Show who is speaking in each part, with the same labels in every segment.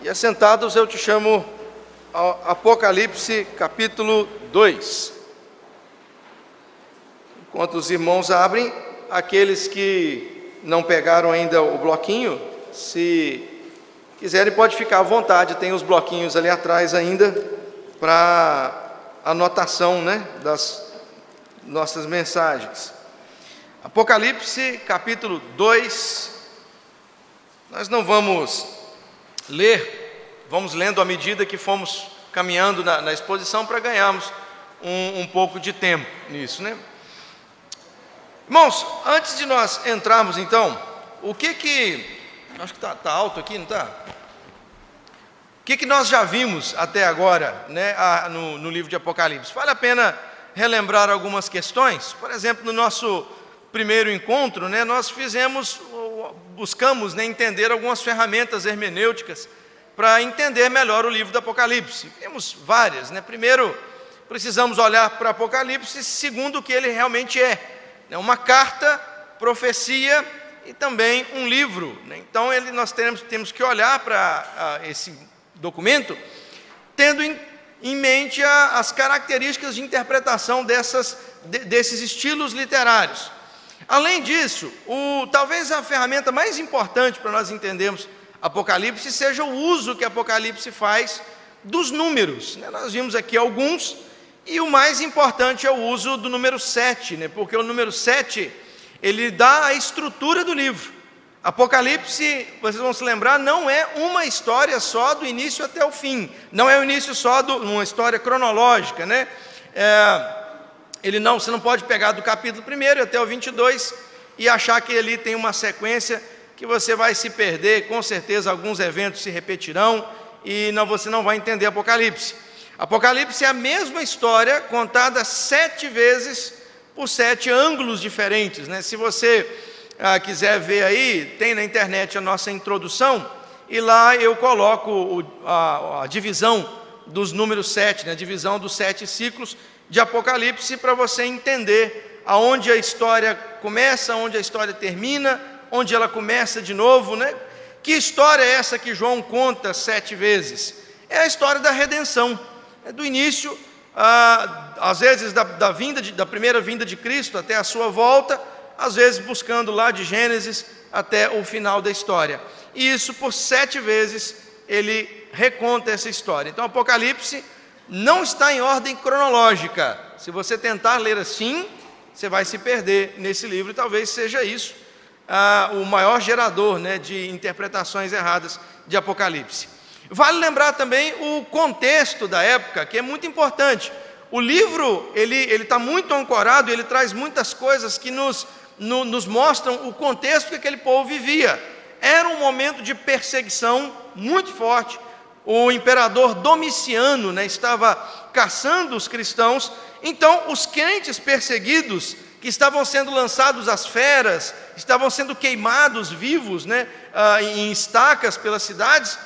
Speaker 1: E assentados eu te chamo ao Apocalipse capítulo 2. Enquanto os irmãos abrem, aqueles que não pegaram ainda o bloquinho, se quiserem pode ficar à vontade, tem os bloquinhos ali atrás ainda para anotação, das nossas mensagens. Apocalipse capítulo 2, nós não vamos ler, vamos lendo à medida que fomos caminhando na exposição para ganharmos um pouco de tempo nisso, Irmãos, antes de nós entrarmos então, acho que está alto aqui, não está? O que nós já vimos até agora, no livro de Apocalipse? Vale a pena relembrar algumas questões. Por exemplo, no nosso primeiro encontro, nós buscamos entender algumas ferramentas hermenêuticas para entender melhor o livro do Apocalipse. Vimos várias, Primeiro, precisamos olhar para o Apocalipse segundo o que ele realmente é. Uma carta, profecia e também um livro. Então, nós temos que olhar para esse documento tendo em mente as características de interpretação desses estilos literários. Além disso, talvez a ferramenta mais importante para nós entendermos Apocalipse seja o uso que Apocalipse faz dos números. Nós vimos aqui alguns, e o mais importante é o uso do número 7, porque o número 7, ele dá a estrutura do livro. Apocalipse, vocês vão se lembrar, não é uma história só do início até o fim, não é o início só de uma história cronológica, Você não pode pegar do capítulo 1 até o 22 e achar que ali tem uma sequência que você vai se perder, com certeza alguns eventos se repetirão e você não vai entender Apocalipse. Apocalipse é a mesma história contada 7 vezes por 7 ângulos diferentes, Se você quiser ver aí, tem na internet a nossa introdução, e lá eu coloco a divisão dos números 7, a divisão dos 7 ciclos de Apocalipse, para você entender aonde a história começa, onde a história termina, onde ela começa de novo, Que história é essa que João conta 7 vezes? É a história da redenção, do início, às vezes da primeira vinda de Cristo até a sua volta, às vezes buscando lá de Gênesis até o final da história. E isso por 7 vezes ele reconta essa história. Então Apocalipse não está em ordem cronológica. Se você tentar ler assim, você vai se perder nesse livro, e talvez seja isso o maior gerador de interpretações erradas de Apocalipse. Vale lembrar também o contexto da época, que é muito importante. O livro ele está muito ancorado, ele traz muitas coisas que nos mostram o contexto que aquele povo vivia. Era um momento de perseguição muito forte. O imperador Domiciano estava caçando os cristãos. Então os crentes perseguidos, que estavam sendo lançados às feras, estavam sendo queimados vivos em estacas pelas cidades,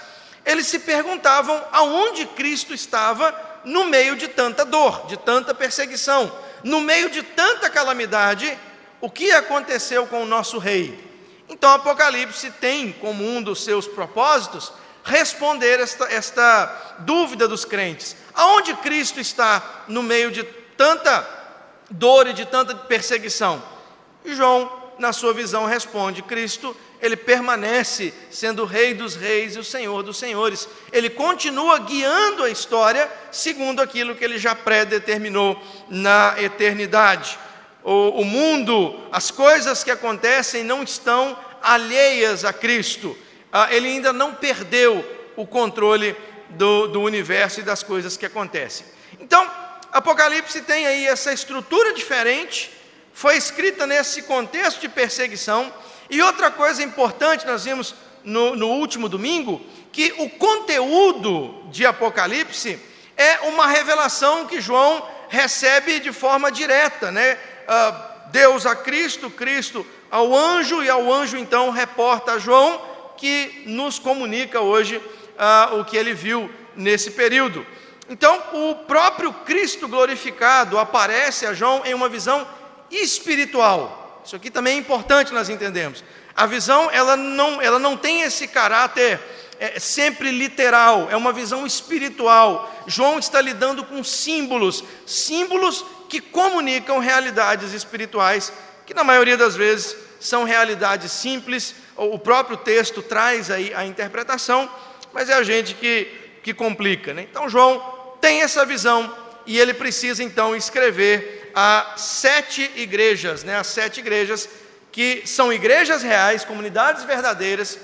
Speaker 1: eles se perguntavam aonde Cristo estava no meio de tanta dor, de tanta perseguição, no meio de tanta calamidade. O que aconteceu com o nosso rei? Então Apocalipse tem como um dos seus propósitos responder esta dúvida dos crentes. Aonde Cristo está no meio de tanta dor e de tanta perseguição? E João, na sua visão, responde: Cristo, ele permanece sendo o Rei dos Reis e o Senhor dos Senhores. Ele continua guiando a história segundo aquilo que ele já predeterminou na eternidade. O mundo, as coisas que acontecem não estão alheias a Cristo. Ele ainda não perdeu o controle do universo e das coisas que acontecem. Então, Apocalipse tem aí essa estrutura diferente, foi escrita nesse contexto de perseguição. E outra coisa importante, nós vimos no último domingo, que o conteúdo de Apocalipse é uma revelação que João recebe de forma direta, Deus a Cristo, Cristo ao anjo, e ao anjo então reporta a João, que nos comunica hoje o que ele viu nesse período. Então o próprio Cristo glorificado aparece a João em uma visão espiritual. Isso aqui também é importante nós entendermos. A visão ela não tem esse caráter sempre literal, é uma visão espiritual. João está lidando com símbolos que comunicam realidades espirituais, que na maioria das vezes são realidades simples. O próprio texto traz aí a interpretação, mas é a gente que complica, né? Então João tem essa visão e ele precisa então escrever a 7 igrejas, né? As 7 igrejas que são igrejas reais, comunidades verdadeiras.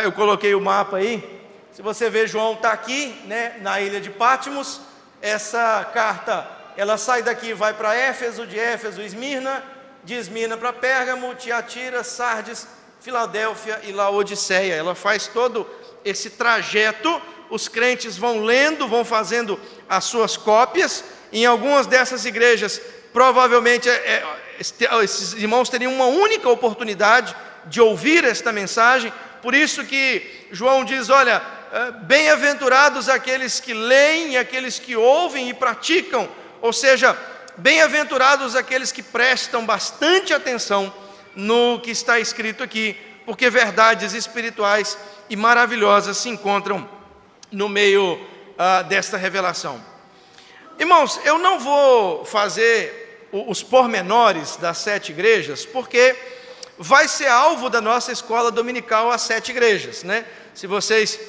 Speaker 1: Eu coloquei o mapa aí. Se você ver, João está aqui, né, na ilha de Patmos. Essa carta, ela sai daqui e vai para Éfeso, de Éfeso Esmirna, de Esmirna para Pérgamo, Tiatira, Sardes, Filadélfia e Laodiceia. Ela faz todo esse trajeto. Os crentes vão lendo, vão fazendo as suas cópias. Em algumas dessas igrejas, provavelmente esses irmãos teriam uma única oportunidade de ouvir esta mensagem. Por isso que João diz, olha, bem-aventurados aqueles que leem, aqueles que ouvem e praticam. Ou seja, bem-aventurados aqueles que prestam bastante atenção no que está escrito aqui, porque verdades espirituais e maravilhosas se encontram no meio desta revelação. Irmãos, eu não vou fazer os pormenores das 7 igrejas, porque vai ser alvo da nossa escola dominical as 7 igrejas, né? Se vocês,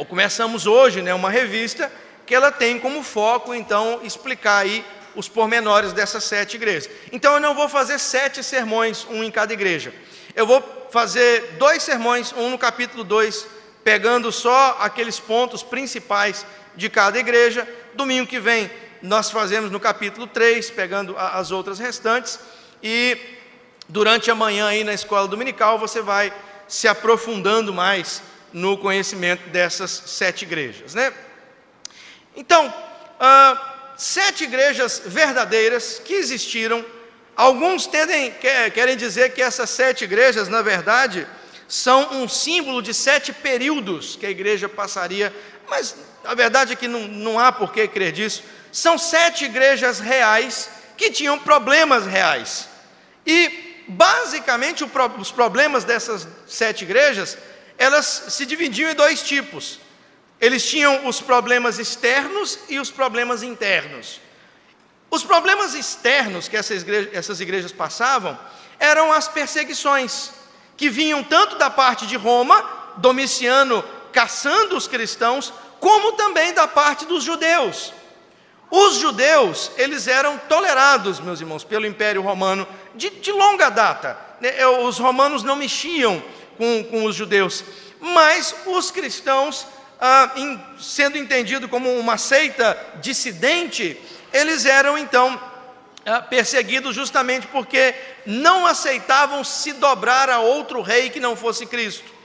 Speaker 1: começamos hoje, né, uma revista que ela tem como foco, então, explicar aí os pormenores dessas 7 igrejas. Então eu não vou fazer 7 sermões, um em cada igreja. Eu vou fazer 2 sermões, um no capítulo 2, pegando só aqueles pontos principais de cada igreja. Domingo que vem nós fazemos no capítulo 3, pegando as outras restantes, e durante a manhã aí na escola dominical você vai se aprofundando mais no conhecimento dessas 7 igrejas, né? Então, 7 igrejas verdadeiras que existiram. Alguns querem dizer que essas 7 igrejas, na verdade, são um símbolo de 7 períodos que a igreja passaria, mas a verdade é que não há por que crer disso. São 7 igrejas reais que tinham problemas reais. E, basicamente, os problemas dessas 7 igrejas, elas se dividiam em 2 tipos. Eles tinham os problemas externos e os problemas internos. Os problemas externos que essas igrejas passavam eram as perseguições, que vinham tanto da parte de Roma, Domiciano caçando os cristãos, como também da parte dos judeus. Os judeus, eles eram tolerados, meus irmãos, pelo Império Romano de longa data. Os romanos não mexiam com os judeus, mas os cristãos, sendo entendido como uma seita dissidente, eles eram então perseguidos justamente porque não aceitavam se dobrar a outro rei que não fosse Cristo.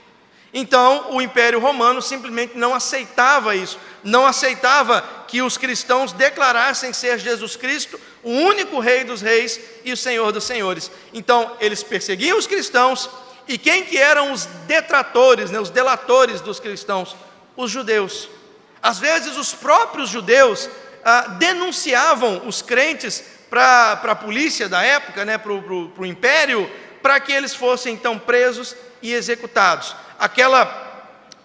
Speaker 1: Então o Império Romano simplesmente não aceitava isso, não aceitava que os cristãos declarassem ser Jesus Cristo o único Rei dos reis e o Senhor dos senhores. Então eles perseguiam os cristãos. E quem que eram os detratores, né, os delatores dos cristãos? Os judeus. Às vezes os próprios judeus denunciavam os crentes para a polícia da época, né, para o império, para que eles fossem então presos e executados. Aquela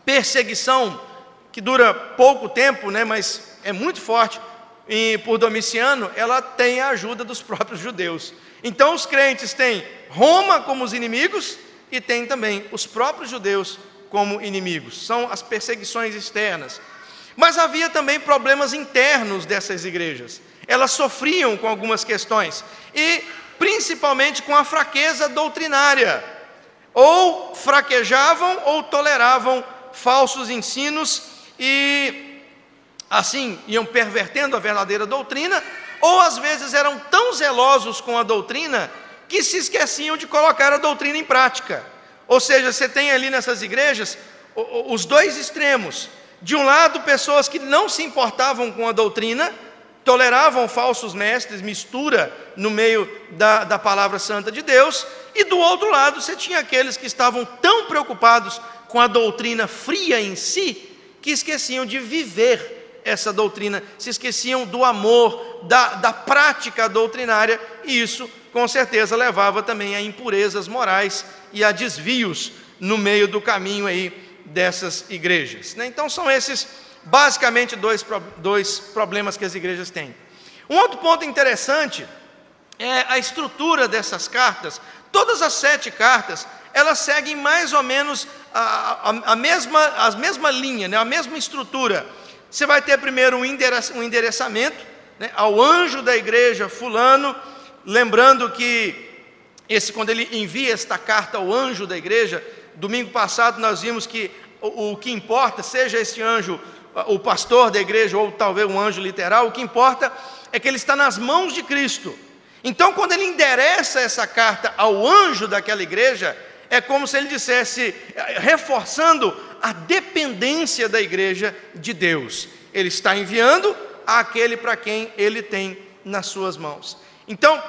Speaker 1: perseguição que dura pouco tempo, né, mas é muito forte, e por Domiciano, ela tem a ajuda dos próprios judeus. Então os crentes têm Roma como os inimigos e tem também os próprios judeus como inimigos. São as perseguições externas. Mas havia também problemas internos dessas igrejas. Elas sofriam com algumas questões, e principalmente com a fraqueza doutrinária. Ou fraquejavam ou toleravam falsos ensinos e assim iam pervertendo a verdadeira doutrina, ou às vezes eram tão zelosos com a doutrina que se esqueciam de colocar a doutrina em prática. Ou seja, você tem ali nessas igrejas os 2 extremos. De um lado, pessoas que não se importavam com a doutrina, toleravam falsos mestres, mistura no meio da palavra santa de Deus, e do outro lado você tinha aqueles que estavam tão preocupados com a doutrina fria em si, que esqueciam de viver essa doutrina, se esqueciam do amor, da prática doutrinária, e isso com certeza levava também a impurezas morais e a desvios no meio do caminho aí dessas igrejas, né? Então são esses basicamente dois problemas que as igrejas têm. Um outro ponto interessante é a estrutura dessas cartas. Todas as 7 cartas, elas seguem mais ou menos a mesma linha, né? A mesma estrutura. Você vai ter primeiro um endereçamento, né, ao anjo da igreja fulano, lembrando que quando ele envia esta carta ao anjo da igreja, domingo passado nós vimos que o que importa, seja esse anjo o pastor da igreja ou talvez um anjo literal, o que importa é que ele está nas mãos de Cristo. Então, quando ele endereça essa carta ao anjo daquela igreja, é como se ele dissesse, reforçando a dependência da igreja de Deus. Ele está enviando àquele para quem ele tem nas suas mãos. Então,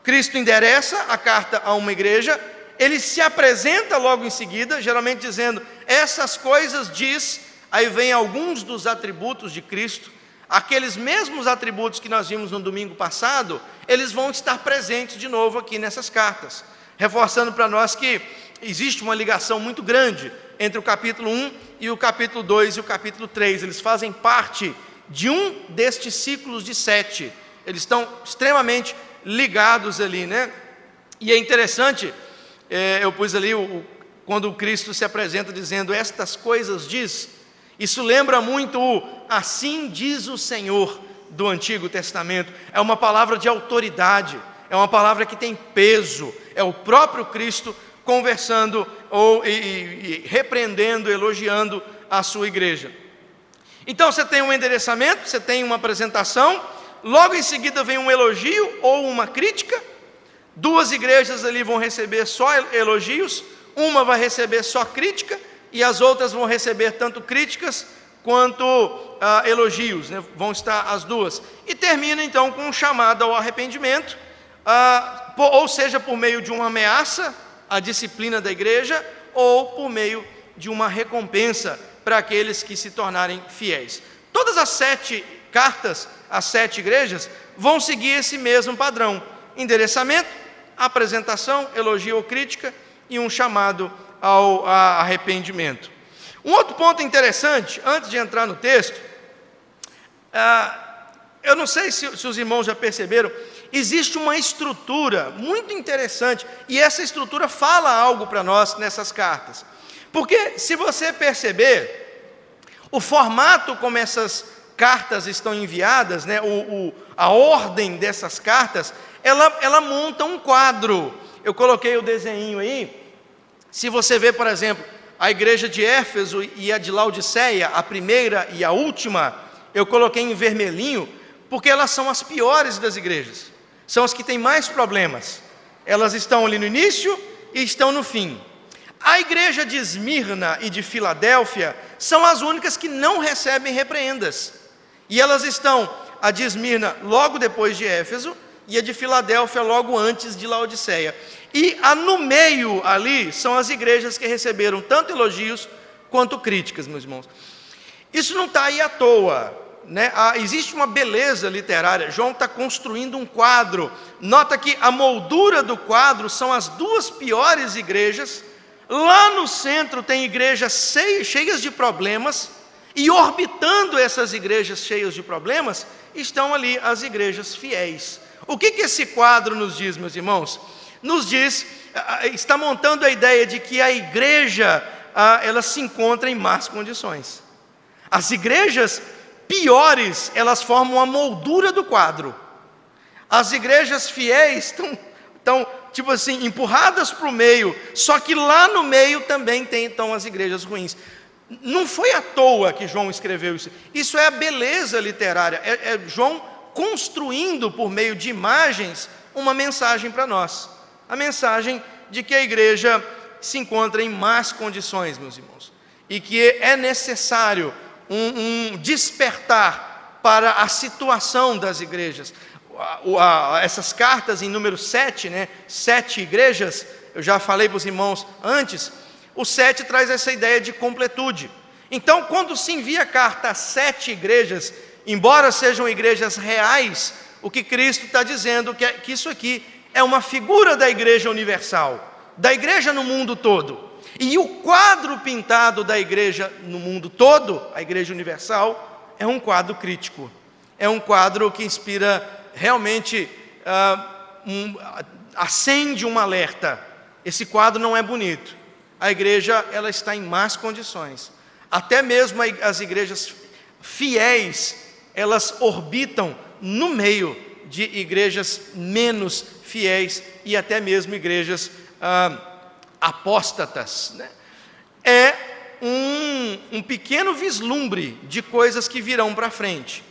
Speaker 1: Cristo endereça a carta a uma igreja, ele se apresenta logo em seguida, geralmente dizendo, essas coisas diz, aí vem alguns dos atributos de Cristo, aqueles mesmos atributos que nós vimos no domingo passado, eles vão estar presentes de novo aqui nessas cartas, reforçando para nós que existe uma ligação muito grande entre o capítulo 1 e o capítulo 2 e o capítulo 3, eles fazem parte de um destes ciclos de 7, eles estão extremamente ligados ali, né? E é interessante, eu pus ali, quando Cristo se apresenta dizendo, estas coisas diz, isso lembra muito o assim diz o Senhor do Antigo Testamento, é uma palavra de autoridade, é uma palavra que tem peso, é o próprio Cristo conversando e repreendendo, elogiando a sua igreja. Então você tem um endereçamento, você tem uma apresentação, logo em seguida vem um elogio ou uma crítica, 2 igrejas ali vão receber só elogios, uma vai receber só crítica, e as outras vão receber tanto críticas quanto elogios, né? Vão estar as duas. E termina então com um chamado ao arrependimento, ou seja, por meio de uma ameaça à disciplina da igreja, ou por meio de uma recompensa para aqueles que se tornarem fiéis. Todas as 7 cartas, as 7 igrejas, vão seguir esse mesmo padrão: endereçamento, apresentação, elogio ou crítica, e um chamado ao arrependimento. Um outro ponto interessante, antes de entrar no texto, eu não sei se os irmãos já perceberam, existe uma estrutura muito interessante, e essa estrutura fala algo para nós nessas cartas, porque se você perceber, o formato como essas cartas estão enviadas, né, a ordem dessas cartas, ela monta um quadro. Eu coloquei o desenho aí. Se você vê, por exemplo, a igreja de Éfeso e a de Laodiceia, a primeira e a última, eu coloquei em vermelhinho, porque elas são as piores das igrejas, são as que têm mais problemas, elas estão ali no início e estão no fim. A igreja de Esmirna e de Filadélfia são as únicas que não recebem repreendas, e elas estão, a de Esmirna logo depois de Éfeso, e a de Filadélfia logo antes de Laodiceia. E no meio ali são as igrejas que receberam tanto elogios quanto críticas, meus irmãos. Isso não está aí à toa, né? Existe uma beleza literária. João está construindo um quadro. Nota que a moldura do quadro são as 2 piores igrejas. Lá no centro tem igrejas cheias de problemas, e orbitando essas igrejas cheias de problemas estão ali as igrejas fiéis. O que esse quadro nos diz, meus irmãos? Nos diz, está montando a ideia de que a igreja, ela se encontra em más condições. As igrejas piores, elas formam a moldura do quadro. As igrejas fiéis estão tipo assim, empurradas para o meio, só que lá no meio também tem então as igrejas ruins. Não foi à toa que João escreveu isso. Isso é a beleza literária, é João construindo por meio de imagens uma mensagem para nós, a mensagem de que a igreja se encontra em más condições, meus irmãos, e que é necessário um despertar para a situação das igrejas. Essas cartas em número 7, né, 7 igrejas, eu já falei para os irmãos antes, o 7 traz essa ideia de completude. Então, quando se envia a carta a 7 igrejas, embora sejam igrejas reais, o que Cristo está dizendo que isso aqui é uma figura da igreja universal, da igreja no mundo todo. E o quadro pintado da igreja no mundo todo, a igreja universal, é um quadro crítico. É um quadro que inspira realmente, acende um alerta. Esse quadro não é bonito. A igreja, ela está em más condições. Até mesmo as igrejas fiéis, elas orbitam no meio de igrejas menos fiéis e até mesmo igrejas apóstatas, né? É um pequeno vislumbre de coisas que virão para frente.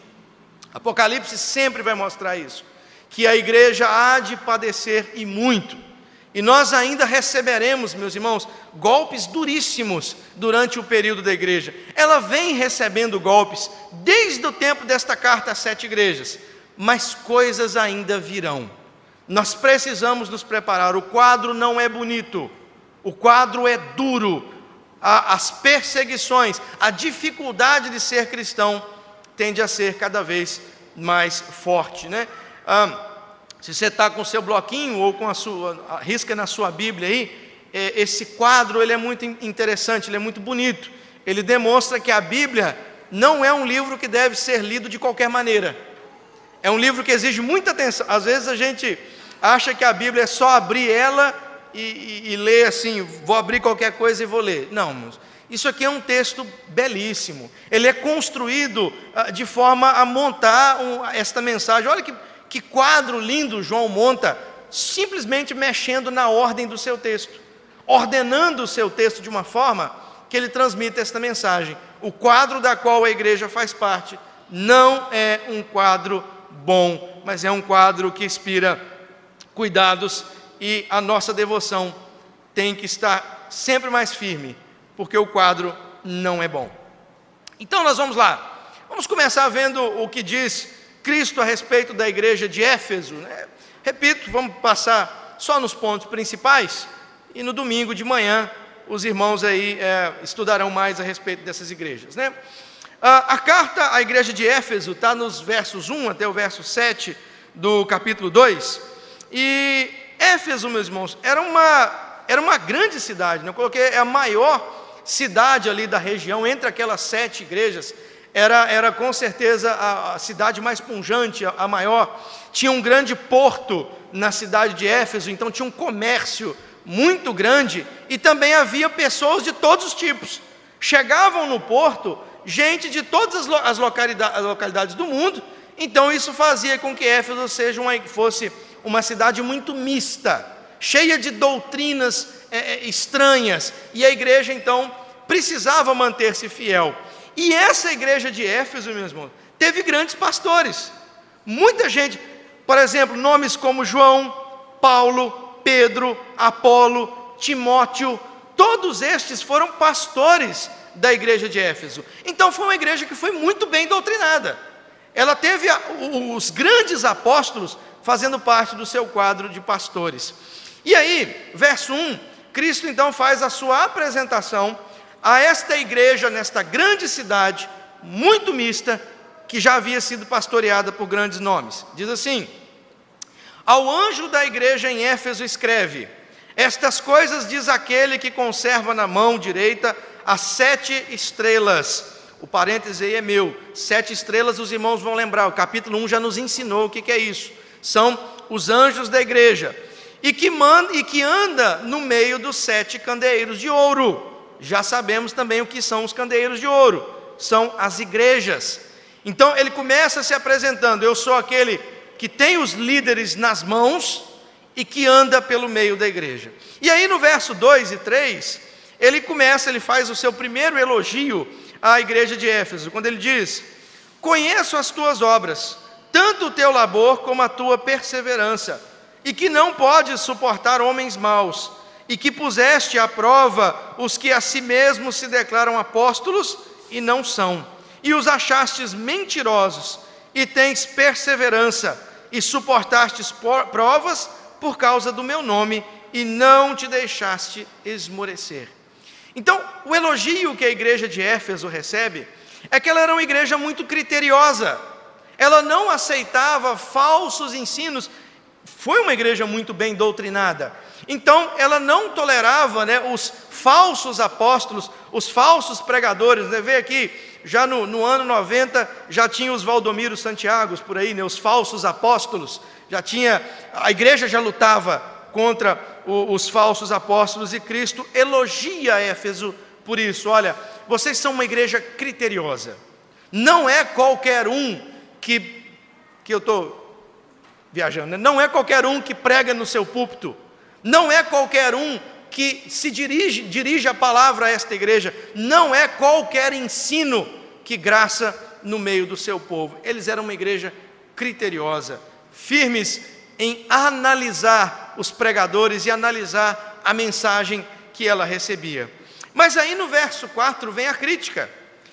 Speaker 1: Apocalipse sempre vai mostrar isso, que a igreja há de padecer e muito. E nós ainda receberemos, meus irmãos, golpes duríssimos durante o período da igreja. Ela vem recebendo golpes desde o tempo desta carta às 7 igrejas, mas coisas ainda virão. Nós precisamos nos preparar. O quadro não é bonito, o quadro é duro. As perseguições, a dificuldade de ser cristão tende a ser cada vez mais forte, né? Se você está com o seu bloquinho ou com a sua risca na sua Bíblia aí, esse quadro ele é muito interessante, ele é muito bonito. Ele demonstra que a Bíblia não é um livro que deve ser lido de qualquer maneira. É um livro que exige muita atenção. Às vezes a gente acha que a Bíblia é só abrir ela e ler assim, vou abrir qualquer coisa e vou ler. Não, irmãos. Isso aqui é um texto belíssimo. Ele é construído de forma a montar esta mensagem. Olha que quadro lindo João monta, simplesmente mexendo na ordem do seu texto, ordenando o seu texto de uma forma que ele transmita esta mensagem. O quadro da qual a igreja faz parte não é um quadro bom, mas é um quadro que inspira cuidados, e a nossa devoção tem que estar sempre mais firme, porque o quadro não é bom. Então nós vamos lá, vamos começar vendo o que diz Cristo a respeito da igreja de Éfeso, né? Repito, vamos passar só nos pontos principais, e no domingo de manhã os irmãos aí estudarão mais a respeito dessas igrejas, né? A carta à igreja de Éfeso está nos versos 1 até o verso 7 do capítulo 2, e Éfeso, meus irmãos, era uma grande cidade, né? Eu coloquei a maior cidade ali da região, entre aquelas 7 igrejas, era com certeza a cidade mais pujante, a maior. Tinha um grande porto na cidade de Éfeso, então tinha um comércio muito grande, e também havia pessoas de todos os tipos. Chegavam no porto gente de todas as localidades do mundo, então isso fazia com que Éfeso fosse uma cidade muito mista, cheia de doutrinas estranhas, e a igreja então precisava manter-se fiel. E essa igreja de Éfeso, meus irmãos, teve grandes pastores, muita gente, por exemplo, nomes como João, Paulo, Pedro, Apolo, Timóteo, todos estes foram pastores da igreja de Éfeso. Então foi uma igreja que foi muito bem doutrinada. Ela teve os grandes apóstolos fazendo parte do seu quadro de pastores. E aí, verso 1, Cristo então faz a sua apresentação a esta igreja, nesta grande cidade, muito mista, que já havia sido pastoreada por grandes nomes. Diz assim: ao anjo da igreja em Éfeso escreve: estas coisas diz aquele que conserva na mão direita as 7 estrelas. O parêntese aí é meu, 7 estrelas os irmãos vão lembrar, o capítulo 1 já nos ensinou o que é isso. São os anjos da igreja, e que anda no meio dos 7 candeeiros de ouro. Já sabemos também o que são os candeeiros de ouro, são as igrejas. Então ele começa se apresentando: eu sou aquele que tem os líderes nas mãos e que anda pelo meio da igreja. E aí no verso 2 e 3, ele faz o seu primeiro elogio à igreja de Éfeso, quando ele diz: conheço as tuas obras, tanto o teu labor como a tua perseverança, e que não podes suportar homens maus, e que puseste à prova os que a si mesmos se declaram apóstolos e não são, e os achastes mentirosos, e tens perseverança, e suportastes provas por causa do meu nome, e não te deixaste esmorecer. Então, o elogio que a igreja de Éfeso recebe é que ela era uma igreja muito criteriosa, ela não aceitava falsos ensinos, foi uma igreja muito bem doutrinada, então ela não tolerava os falsos apóstolos, os falsos pregadores, né? Vê aqui, já no ano 90, já tinha os Valdomiro Santiagos por aí, né? Os falsos apóstolos, a igreja já lutava contra os falsos apóstolos, e Cristo elogia Éfeso por isso. Olha, vocês são uma igreja criteriosa, não é qualquer um que eu estou viajando, né? Não é qualquer um que prega no seu púlpito, não é qualquer um que se dirige a palavra a esta igreja, não é qualquer ensino que graça no meio do seu povo. Eles eram uma igreja criteriosa, firmes em analisar os pregadores e analisar a mensagem que ela recebia. Mas aí no verso 4 vem a crítica.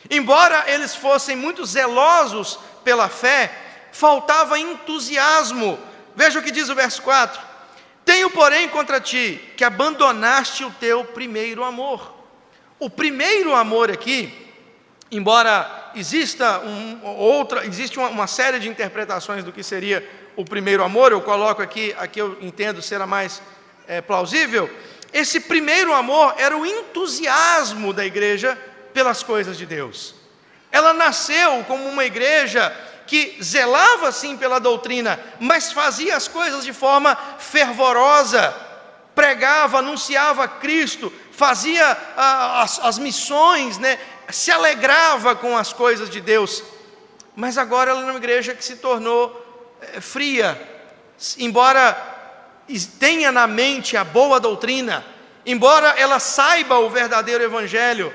Speaker 1: Embora eles fossem muito zelosos pela fé, faltava entusiasmo. Veja o que diz o verso 4: tenho, porém, contra ti que abandonaste o teu primeiro amor. O primeiro amor aqui, embora existe uma série de interpretações do que seria o primeiro amor, eu coloco aqui eu entendo ser a mais plausível. Esse primeiro amor era o entusiasmo da igreja pelas coisas de Deus. Ela nasceu como uma igreja que zelava sim pela doutrina, mas fazia as coisas de forma fervorosa, pregava, anunciava Cristo, fazia as missões, né? Se alegrava com as coisas de Deus. Mas agora ela é uma igreja que se tornou fria, embora tenha na mente a boa doutrina, embora ela saiba o verdadeiro evangelho,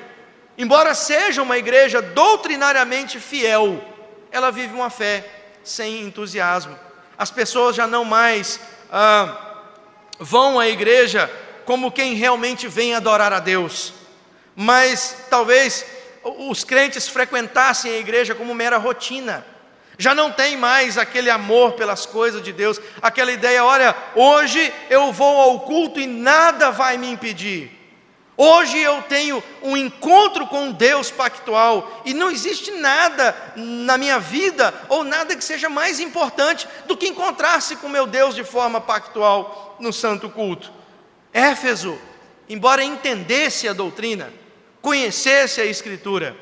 Speaker 1: embora seja uma igreja doutrinariamente fiel, ela vive uma fé sem entusiasmo. As pessoas já não mais vão à igreja como quem realmente vem adorar a Deus, mas talvez os crentes frequentassem a igreja como mera rotina. Já não tem mais aquele amor pelas coisas de Deus, aquela ideia: olha, hoje eu vou ao culto e nada vai me impedir. Hoje eu tenho um encontro com Deus pactual e não existe nada na minha vida ou nada que seja mais importante do que encontrar-se com meu Deus de forma pactual no santo culto. Éfeso, embora entendesse a doutrina, conhecesse a Escritura,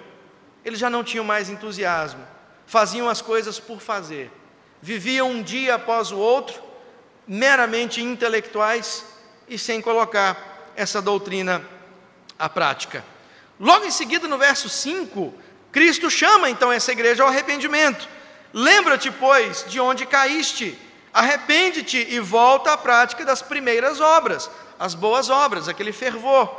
Speaker 1: eles já não tinham mais entusiasmo, faziam as coisas por fazer, viviam um dia após o outro, meramente intelectuais e sem colocar essa doutrina à prática. Logo em seguida, no verso 5, Cristo chama então essa igreja ao arrependimento. Lembra-te, pois, de onde caíste, arrepende-te e volta à prática das primeiras obras, as boas obras, aquele fervor.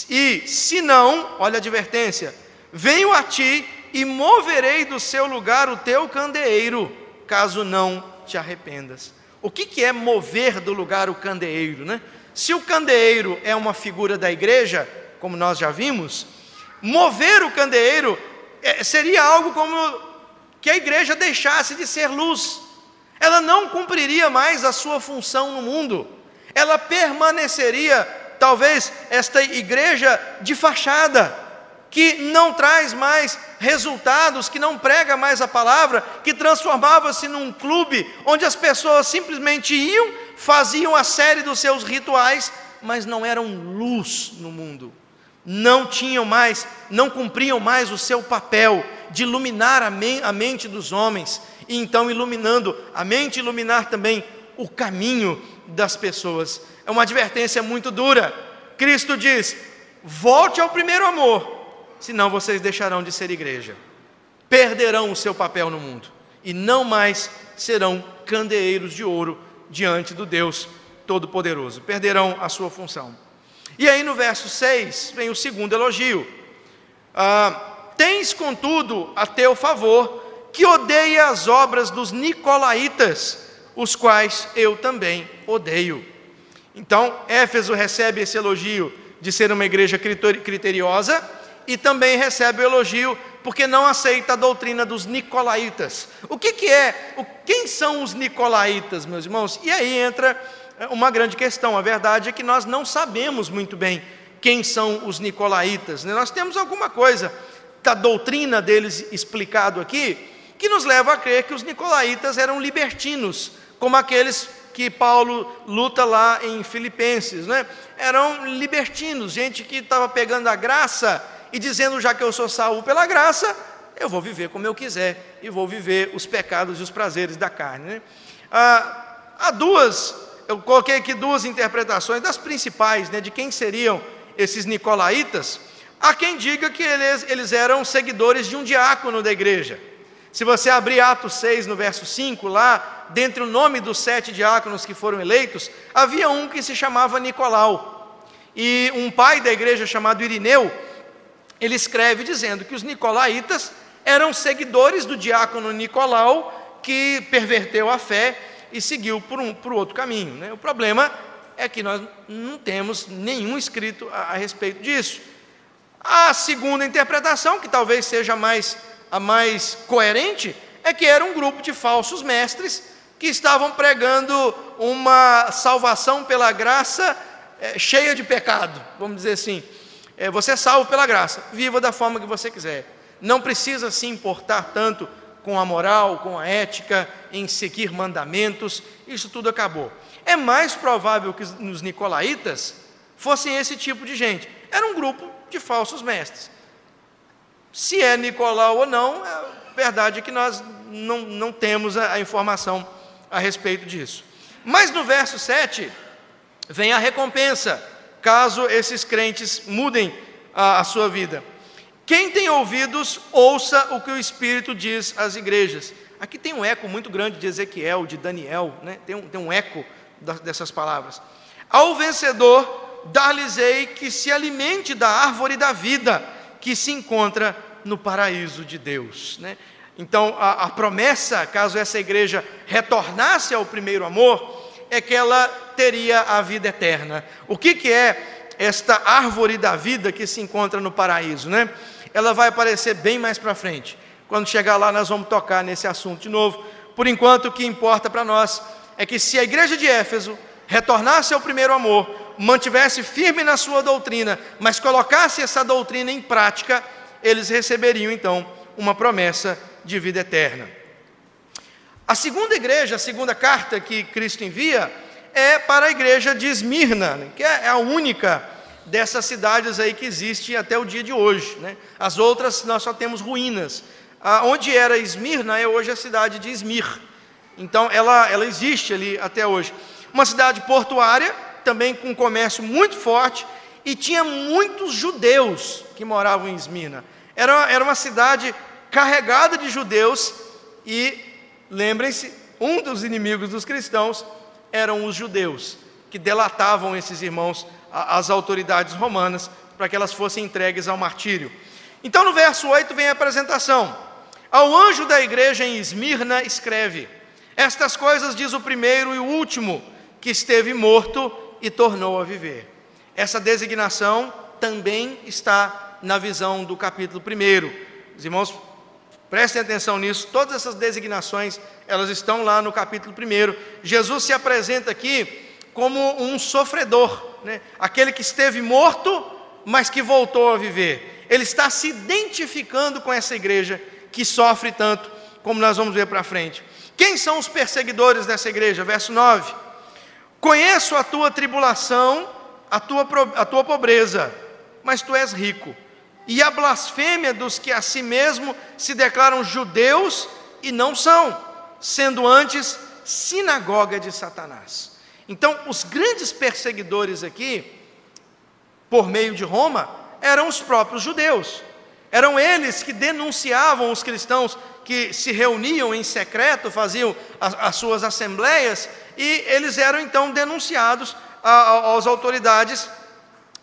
Speaker 1: E se não, olha a advertência: venho a ti e moverei do seu lugar o teu candeeiro, caso não te arrependas. O que é mover do lugar o candeeiro, né? Se o candeeiro é uma figura da igreja, como nós já vimos, mover o candeeiro seria algo como que a igreja deixasse de ser luz. Ela não cumpriria mais a sua função no mundo. Ela permaneceria, talvez, esta igreja de fachada, que não traz mais resultados, que não prega mais a palavra, que transformava-se num clube onde as pessoas simplesmente iam, faziam a série dos seus rituais, mas não eram luz no mundo, não cumpriam mais o seu papel de iluminar a mente dos homens, e então iluminando a mente, iluminar também o caminho das pessoas. É uma advertência muito dura. Cristo diz: volte ao primeiro amor, senão vocês deixarão de ser igreja, perderão o seu papel no mundo, e não mais serão candeeiros de ouro diante do Deus Todo-Poderoso, perderão a sua função. E aí no verso 6 vem o segundo elogio: tens contudo a teu favor que odeia as obras dos nicolaítas, os quais eu também odeio. Então Éfeso recebe esse elogio de ser uma igreja criteriosa, e também recebe o elogio porque não aceita a doutrina dos nicolaítas. Quem são os nicolaítas, meus irmãos? E aí entra uma grande questão. A verdade é que nós não sabemos muito bem quem são os nicolaítas, né? Nós temos alguma coisa da doutrina deles explicado aqui, que nos leva a crer que os nicolaítas eram libertinos, como aqueles que Paulo luta lá em Filipenses, né? Eram libertinos, gente que estava pegando a graça e dizendo: já que eu sou salvo pela graça, eu vou viver como eu quiser e vou viver os pecados e os prazeres da carne, né? Há duas, eu coloquei aqui duas interpretações das principais, né, de quem seriam esses nicolaítas. Há quem diga que eles eram seguidores de um diácono da igreja. Se você abrir Atos 6, no verso 5, lá, dentre o nome dos 7 diáconos que foram eleitos, havia um que se chamava Nicolau. E um pai da igreja chamado Irineu, ele escreve dizendo que os nicolaítas eram seguidores do diácono Nicolau, que perverteu a fé e seguiu por outro caminho, né? O problema é que nós não temos nenhum escrito a respeito disso. A segunda interpretação, que talvez seja a mais coerente, é que era um grupo de falsos mestres que estavam pregando uma salvação pela graça cheia de pecado, vamos dizer assim. Você é salvo pela graça, viva da forma que você quiser, não precisa se importar tanto com a moral, com a ética, em seguir mandamentos, isso tudo acabou. É mais provável que os nicolaítas fossem esse tipo de gente. Era um grupo de falsos mestres. Se é Nicolau ou não, a verdade é que nós não temos a informação a respeito disso. Mas no verso 7, vem a recompensa, caso esses crentes mudem a sua vida. Quem tem ouvidos, ouça o que o Espírito diz às igrejas. Aqui tem um eco muito grande de Ezequiel, de Daniel, né? Tem um eco dessas palavras. Ao vencedor, dar-lhes-ei que se alimente da árvore da vida, que se encontra no paraíso de Deus, né? Então, a promessa, caso essa igreja retornasse ao primeiro amor, é que ela teria a vida eterna. O que é esta árvore da vida que se encontra no paraíso, né? Ela vai aparecer bem mais para frente. Quando chegar lá, nós vamos tocar nesse assunto de novo. Por enquanto, o que importa para nós é que, se a igreja de Éfeso retornasse ao primeiro amor, mantivesse firme na sua doutrina, mas colocasse essa doutrina em prática, eles receberiam então uma promessa de vida eterna. A segunda igreja, a segunda carta que Cristo envia, é para a igreja de Esmirna, que é a única dessas cidades aí que existe até o dia de hoje, né? As outras nós só temos ruínas. Onde era Esmirna é hoje a cidade de Esmir. Então ela existe ali até hoje. Uma cidade portuária, também com um comércio muito forte, e tinha muitos judeus que moravam em Esmirna. Era uma cidade carregada de judeus, e lembrem-se, um dos inimigos dos cristãos eram os judeus, que delatavam esses irmãos às autoridades romanas, para que elas fossem entregues ao martírio. Então no verso 8 vem a apresentação. Ao anjo da igreja em Esmirna escreve: estas coisas diz o primeiro e o último, que esteve morto e tornou a viver. Essa designação também está na visão do capítulo 1. Os irmãos, prestem atenção nisso, todas essas designações, elas estão lá no capítulo 1. Jesus se apresenta aqui como um sofredor, né? Aquele que esteve morto, mas que voltou a viver. Ele está se identificando com essa igreja que sofre tanto, como nós vamos ver para frente. Quem são os perseguidores dessa igreja? Verso 9: conheço a tua tribulação, a tua pobreza, mas tu és rico, e a blasfêmia dos que a si mesmo se declaram judeus e não são, sendo antes sinagoga de Satanás. Então, os grandes perseguidores aqui, por meio de Roma, eram os próprios judeus. Eram eles que denunciavam os cristãos que se reuniam em secreto, faziam as suas assembleias, e eles eram então denunciados às autoridades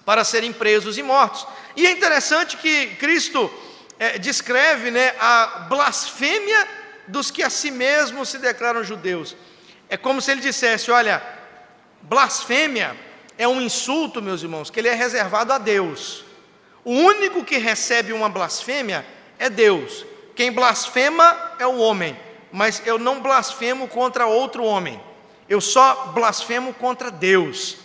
Speaker 1: para serem presos e mortos. E é interessante que Cristo descreve, né, a blasfêmia dos que a si mesmos se declaram judeus. É como se ele dissesse: olha, blasfêmia é um insulto, meus irmãos, que ele é reservado a Deus. O único que recebe uma blasfêmia é Deus. Quem blasfema é o homem, mas eu não blasfemo contra outro homem, eu só blasfemo contra Deus.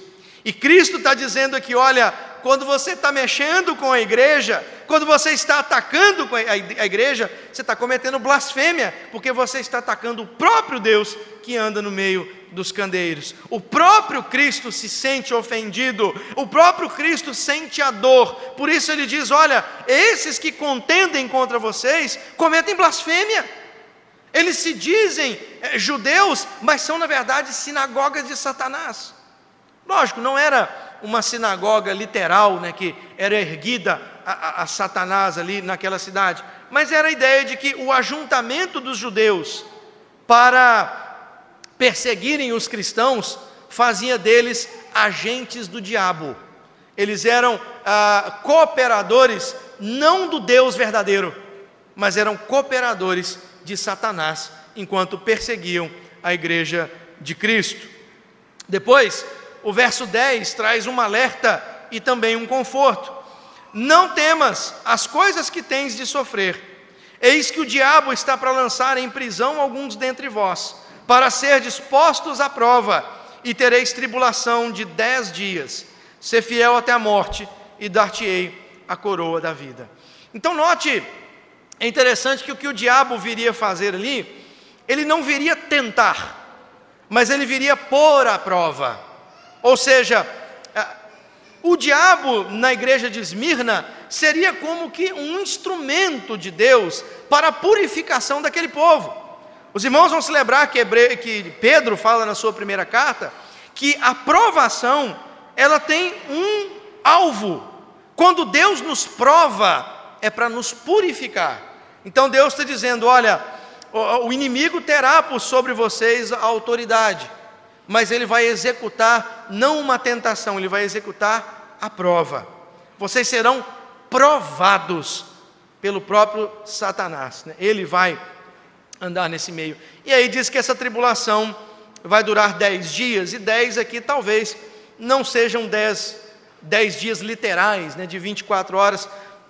Speaker 1: E Cristo está dizendo aqui: olha, quando você está mexendo com a igreja, quando você está atacando a igreja, você está cometendo blasfêmia, porque você está atacando o próprio Deus que anda no meio dos candeeiros. O próprio Cristo se sente ofendido, o próprio Cristo sente a dor. Por isso ele diz: olha, esses que contendem contra vocês cometem blasfêmia. Eles se dizem judeus, mas são na verdade sinagogas de Satanás. Lógico, não era uma sinagoga literal, né, que era erguida a Satanás ali naquela cidade, mas era a ideia de que o ajuntamento dos judeus para perseguirem os cristãos fazia deles agentes do diabo. Eles eram cooperadores não do Deus verdadeiro, mas eram cooperadores de Satanás, enquanto perseguiam a igreja de Cristo. Depois, o verso 10 traz um alerta e também um conforto: não temas as coisas que tens de sofrer, eis que o diabo está para lançar em prisão alguns dentre vós, para serdes postos à prova, e tereis tribulação de 10 dias. Ser fiel até a morte, e dar-te-ei a coroa da vida. Então note, é interessante que o que o diabo viria fazer ali, ele não viria tentar, mas ele viria pôr à prova. Ou seja, o diabo na igreja de Esmirna seria como que um instrumento de Deus para a purificação daquele povo. Os irmãos vão se lembrar que Pedro fala na sua primeira carta, que a provação, ela tem um alvo. Quando Deus nos prova, é para nos purificar. Então Deus está dizendo: olha, o inimigo terá por sobre vocês a autoridade, mas ele vai executar não uma tentação, ele vai executar a prova. Vocês serão provados pelo próprio Satanás, né? Ele vai andar nesse meio. E aí diz que essa tribulação vai durar 10 dias, e 10 aqui talvez não sejam 10 dias literais, né, de 24 horas.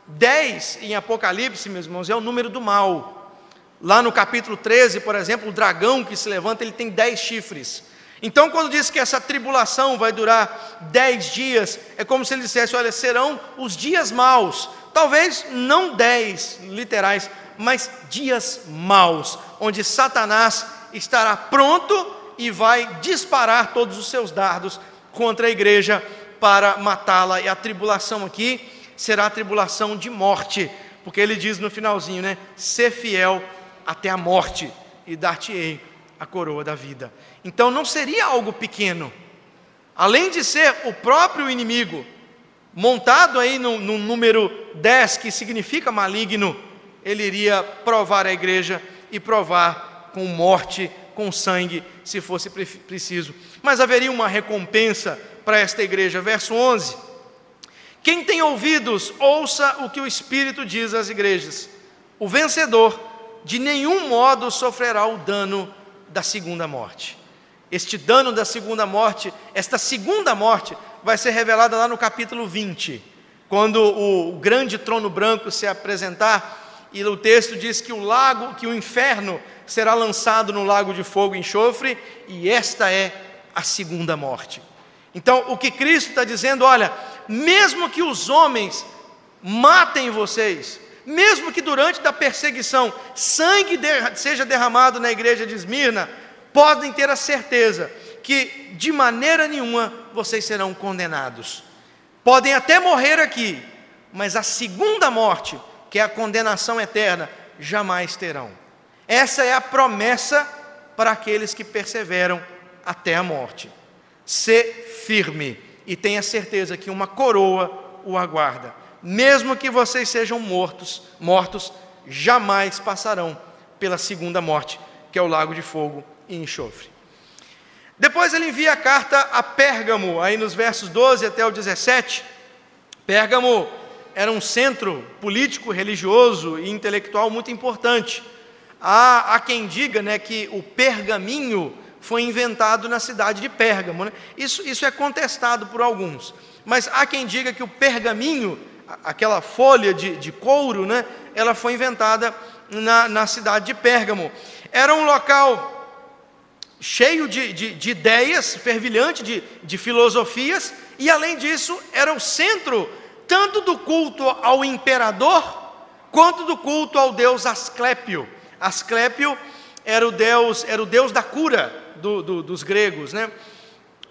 Speaker 1: 10 em Apocalipse, meus irmãos, é o número do mal. Lá no capítulo 13, por exemplo, o dragão que se levanta, ele tem 10 chifres. Então quando diz que essa tribulação vai durar 10 dias, é como se ele dissesse: olha, serão os dias maus. Talvez não 10 literais, mas dias maus, onde Satanás estará pronto e vai disparar todos os seus dardos contra a igreja para matá-la. E a tribulação aqui será a tribulação de morte, porque ele diz no finalzinho, né: ser fiel até a morte, e dar-te-ei a coroa da vida. Então não seria algo pequeno. Além de ser o próprio inimigo, montado aí no número 10, que significa maligno, ele iria provar a igreja, e provar com morte, com sangue, se fosse preciso. Mas haveria uma recompensa para esta igreja. Verso 11: quem tem ouvidos, ouça o que o Espírito diz às igrejas. O vencedor de nenhum modo sofrerá o dano da segunda morte. Este dano da segunda morte, esta segunda morte, vai ser revelada lá no capítulo 20, quando o grande trono branco se apresentar, e o texto diz que o inferno será lançado no lago de fogo e enxofre, e esta é a segunda morte. Então o que Cristo está dizendo: olha, mesmo que os homens matem vocês, mesmo que durante a perseguição sangue seja derramado na igreja de Esmirna, podem ter a certeza que de maneira nenhuma vocês serão condenados. Podem até morrer aqui, mas a segunda morte, que é a condenação eterna, jamais terão. Essa é a promessa para aqueles que perseveram até a morte. Ser firme e tenha certeza que uma coroa o aguarda. Mesmo que vocês sejam mortos, jamais passarão pela segunda morte, que é o lago de fogo e enxofre. Depois ele envia a carta a Pérgamo, aí nos versos 12 até o 17. Pérgamo era um centro político, religioso e intelectual muito importante. Há quem diga, né, que o pergaminho foi inventado na cidade de Pérgamo, né? Isso é contestado por alguns, mas há quem diga que o pergaminho, aquela folha de couro, né, ela foi inventada na cidade de Pérgamo. Era um local cheio de ideias, fervilhante de filosofias, e além disso era o centro tanto do culto ao imperador, quanto do culto ao deus Asclépio. Asclépio era o deus da cura dos gregos, né?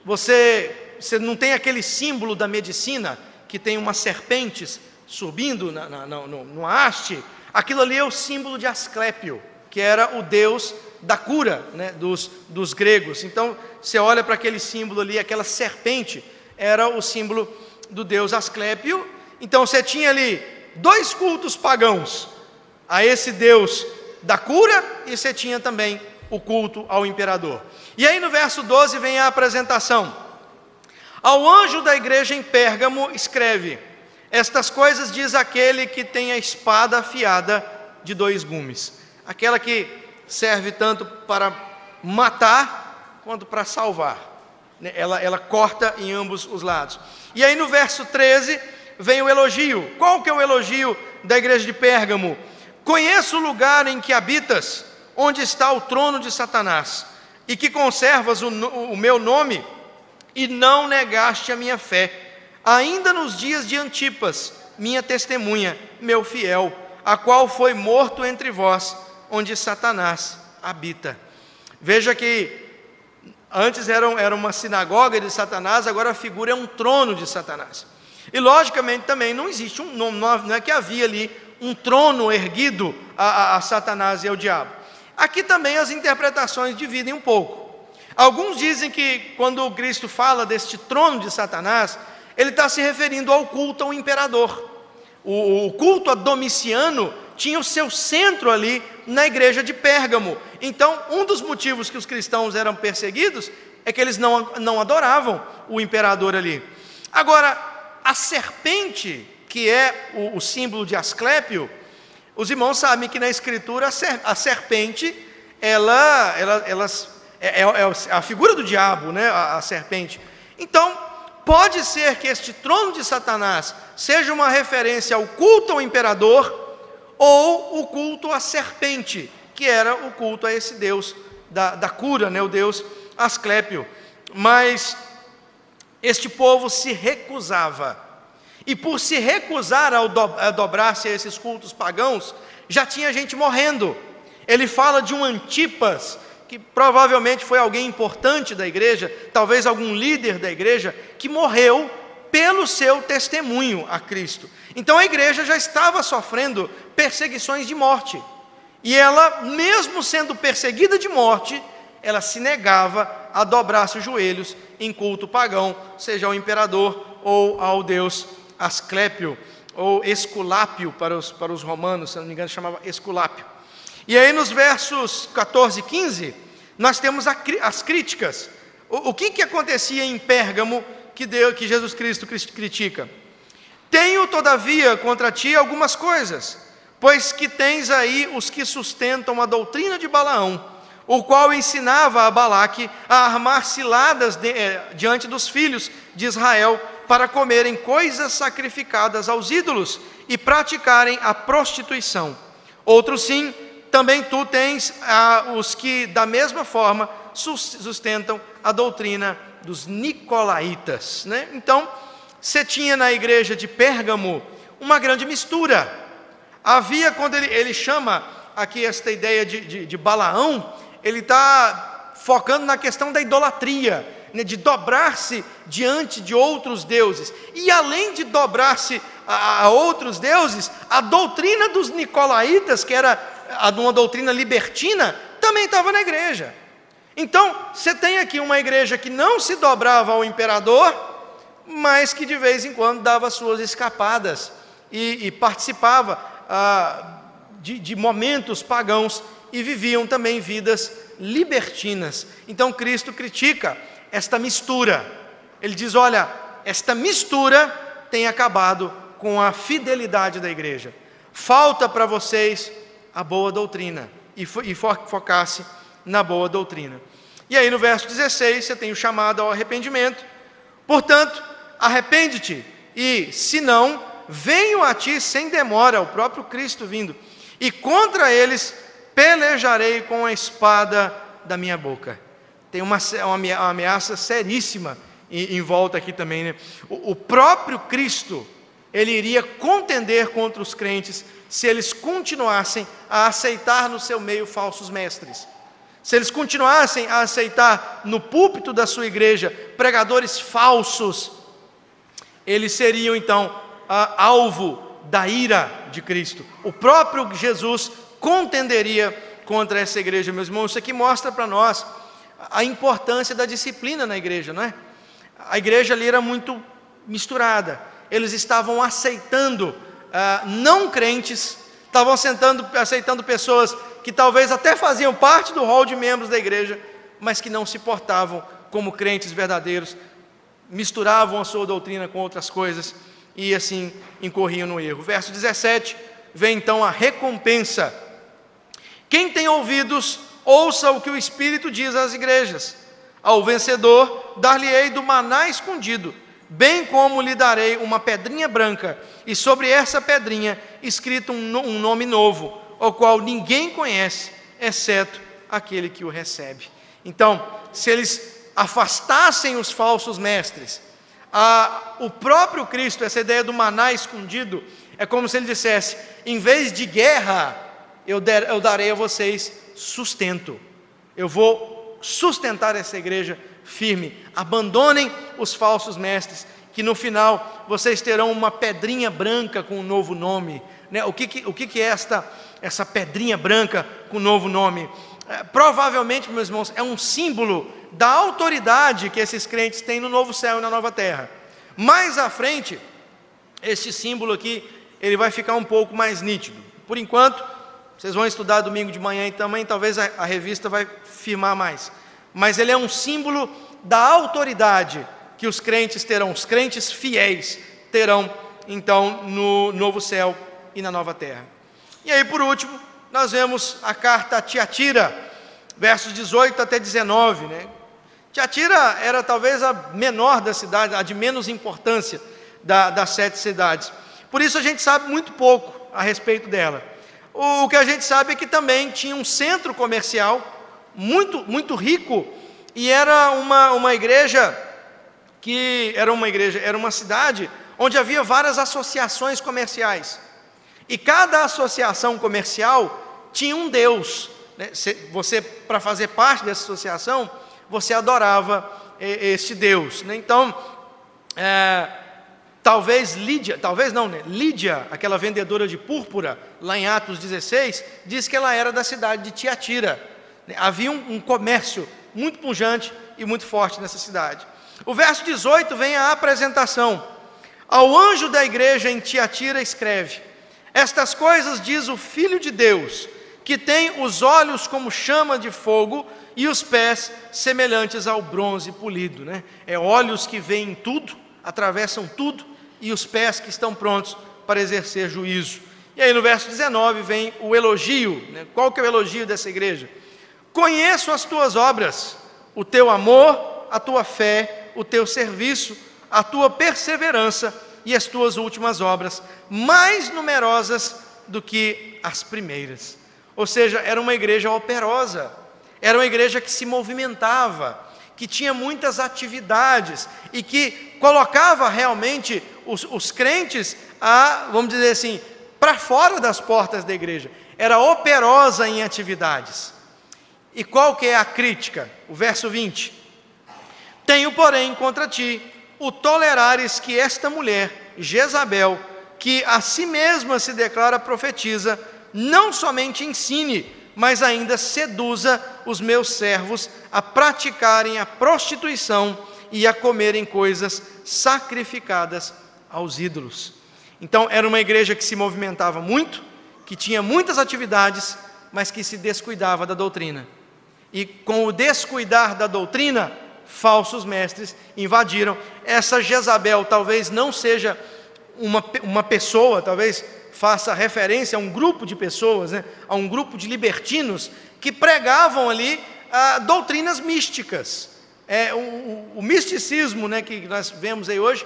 Speaker 1: Você não tem aquele símbolo da medicina, que tem umas serpentes subindo numa haste? Aquilo ali é o símbolo de Asclépio, que era o deus da cura, né, dos gregos. Então, você olha para aquele símbolo ali, aquela serpente, era o símbolo do deus Asclépio. Então, você tinha ali 2 cultos pagãos a esse deus da cura, e você tinha também o culto ao imperador. E aí no verso 12 vem a apresentação. Ao anjo da igreja em Pérgamo escreve: estas coisas diz aquele que tem a espada afiada de 2 gumes, aquela que serve tanto para matar quanto para salvar. Ela corta em ambos os lados. E aí no verso 13 vem o elogio. Qual que é o elogio da igreja de Pérgamo? Conheço o lugar em que habitas, onde está o trono de Satanás, e que conservas o meu nome, e não negaste a minha fé, ainda nos dias de Antipas, minha testemunha, meu fiel, a qual foi morto entre vós, onde Satanás habita. Veja que antes era uma sinagoga de Satanás, agora a figura é um trono de Satanás. E logicamente também não existe não é que havia ali um trono erguido a Satanás e ao diabo. Aqui também as interpretações dividem um pouco. Alguns dizem que quando Cristo fala deste trono de Satanás, ele está se referindo ao culto ao imperador. O culto a Domiciano tinha o seu centro ali na igreja de Pérgamo. Então, um dos motivos que os cristãos eram perseguidos é que eles não adoravam o imperador ali. Agora, a serpente, que é o símbolo de Asclépio, os irmãos sabem que na Escritura a serpente, ela é a figura do diabo, né? A serpente. Então, pode ser que este trono de Satanás seja uma referência ao culto ao imperador, ou o culto à serpente, que era o culto a esse deus da cura, né? O deus Asclépio. Mas este povo se recusava, e por se recusar a dobrar-se a esses cultos pagãos, já tinha gente morrendo. Ele fala de um Antipas, que provavelmente foi alguém importante da igreja, talvez algum líder da igreja, que morreu pelo seu testemunho a Cristo. Então a igreja já estava sofrendo perseguições de morte, e ela, mesmo sendo perseguida de morte, ela se negava a dobrar seus joelhos em culto pagão, seja ao imperador ou ao deus Asclépio, ou Esculápio para os romanos, se não me engano chamava Esculápio. E aí nos versos 14 e 15, nós temos as críticas. O que acontecia em Pérgamo que Jesus Cristo critica? Tenho, todavia, contra ti algumas coisas, pois que tens aí os que sustentam a doutrina de Balaão, o qual ensinava a Balaque a armar ciladas diante dos filhos de Israel, para comerem coisas sacrificadas aos ídolos e praticarem a prostituição. Outro sim, também tu tens os que da mesma forma sustentam a doutrina dos nicolaítas, né? Então, você tinha na igreja de Pérgamo uma grande mistura. Havia, quando ele chama aqui esta ideia de Balaão, ele está focando na questão da idolatria, né, de dobrar-se diante de outros deuses. E além de dobrar-se a outros deuses, a doutrina dos nicolaítas, que era uma doutrina libertina, também estava na igreja. Então, você tem aqui uma igreja que não se dobrava ao imperador, mas que de vez em quando dava suas escapadas e participava de momentos pagãos, e viviam também vidas libertinas. Então Cristo critica esta mistura. Ele diz: olha, esta mistura tem acabado com a fidelidade da igreja. Falta para vocês a boa doutrina, e focar-se na boa doutrina. E aí no verso 16 você tem o chamado ao arrependimento. Portanto, arrepende-te, e se não, venho a ti sem demora, o próprio Cristo vindo, e contra eles pelejarei com a espada da minha boca. Tem uma ameaça seríssima em volta aqui também, né? O próprio Cristo, ele iria contender contra os crentes se eles continuassem a aceitar no seu meio falsos mestres. Se eles continuassem a aceitar no púlpito da sua igreja pregadores falsos, eles seriam então alvo da ira de Cristo. O próprio Jesus contenderia contra essa igreja, meus irmãos. Isso aqui mostra para nós a importância da disciplina na igreja, não é? A igreja ali era muito misturada. Eles estavam aceitando não crentes, estavam aceitando pessoas que talvez até faziam parte do rol de membros da igreja, mas que não se portavam como crentes verdadeiros, misturavam a sua doutrina com outras coisas e assim incorriam no erro. Verso 17, vem então a recompensa. Quem tem ouvidos, ouça o que o Espírito diz às igrejas. Ao vencedor, dar-lhe-ei do maná escondido, bem como lhe darei uma pedrinha branca, e sobre essa pedrinha escrito um nome novo, o qual ninguém conhece, exceto aquele que o recebe. Então, se eles afastassem os falsos mestres, o próprio Cristo, essa ideia do maná escondido, é como se ele dissesse: em vez de guerra, eu darei a vocês sustento, eu vou sustentar essa igreja firme. Abandonem os falsos mestres, que no final vocês terão uma pedrinha branca com um novo nome, né? O que é essa pedrinha branca com um novo nome? Provavelmente, meus irmãos, é um símbolo da autoridade que esses crentes têm no novo céu e na nova terra. Mais à frente, este símbolo aqui, ele vai ficar um pouco mais nítido. Por enquanto, vocês vão estudar domingo de manhã e também, talvez a revista vai firmar mais. Mas ele é um símbolo da autoridade que os crentes terão, os crentes fiéis terão, então, no novo céu e na nova terra. E aí, por último, nós vemos a carta a Tiatira, versos 18 até 19, né? Tiatira era talvez a menor da cidade, a de menos importância das 7 cidades. Por isso a gente sabe muito pouco a respeito dela. O que a gente sabe é que também tinha um centro comercial muito rico, e era uma igreja era uma cidade onde havia várias associações comerciais. E cada associação comercial tinha um deus, né? Você, para fazer parte dessa associação, você adorava este deus, né? Então, Lídia, aquela vendedora de púrpura, lá em Atos 16, diz que ela era da cidade de Tiatira. Havia um comércio muito pujante e muito forte nessa cidade. O verso 18 vem a apresentação. Ao anjo da igreja em Tiatira escreve: estas coisas diz o Filho de Deus, que tem os olhos como chama de fogo e os pés semelhantes ao bronze polido, né? Olhos que veem tudo, atravessam tudo, e os pés que estão prontos para exercer juízo. E aí no verso 19 vem o elogio, né? Qual que é o elogio dessa igreja? Conheço as tuas obras, o teu amor, a tua fé, o teu serviço, a tua perseverança e as tuas últimas obras, mais numerosas do que as primeiras. Ou seja, era uma igreja operosa, era uma igreja que se movimentava, que tinha muitas atividades e que colocava realmente os crentes, vamos dizer assim, para fora das portas da igreja. Era operosa em atividades. E qual que é a crítica? O verso 20: tenho, porém, contra ti o tolerares que esta mulher, Jezabel, que a si mesma se declara profetisa, não somente ensine, mas ainda seduza os meus servos a praticarem a prostituição e a comerem coisas sacrificadas aos ídolos. Então era uma igreja que se movimentava muito, que tinha muitas atividades, mas que se descuidava da doutrina. E com o descuidar da doutrina, falsos mestres invadiram. Essa Jezabel talvez não seja uma pessoa, talvez faça referência a um grupo de pessoas, né? A um grupo de libertinos que pregavam ali doutrinas místicas. O misticismo, né, que nós vemos aí hoje,